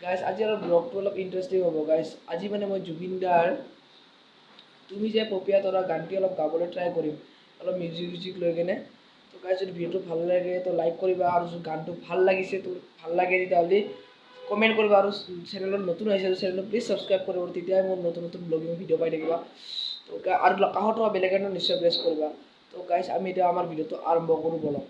Guys আজি অলপ ব্লগটো অলপ ইণ্টাৰেষ্টিং হ'ব গাইজ। আজি মানে মই জুবিন দাৰ তুমি যে পপিয়া তৰা গানটি অলপ গাবলৈ ট্ৰাই কৰিম, অলপ মিউজিক লৈ কেনে। তো গাইজ যদি ভিডিঅ'টো ভাল লাগে তো লাইক কৰিবা, আৰু যদি গানটো ভাল লাগিছে তো ভাল লাগে তেতিয়াহ'লে কমেণ্ট কৰিবা, আৰু চেনেলত নতুন আহিছে চেনেলটো প্লিজ ছাবস্ক্ৰাইব কৰিব, তেতিয়াই মোৰ নতুন নতুন ব্লগিং ভিডিঅ' পাই থাকিবা। তো আৰু কাষত থকা বেল আইকনটো নিশ্চয় প্ৰেছ কৰিবা। তো গাইজ আমি এতিয়া আমাৰ ভিডিঅ'টো আৰম্ভ কৰোঁ ব'লক।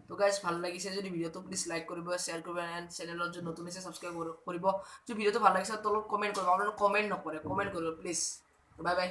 তো গাইজ ভাল লাগিছে যদি ভিডিঅ'টো প্লিজ লাইক কৰিব, শ্বেয়াৰ কৰিব, এণ্ড চেনেলত যদি নতুন আছে ছাবস্ক্ৰাইব কৰিব। যদি ভিডিঅ'টো ভাল লাগিছে তলত কমেণ্ট কৰিব, আপোনালোকে কমেণ্ট নকৰে, কমেণ্ট কৰিব প্লিজ। Bye bye.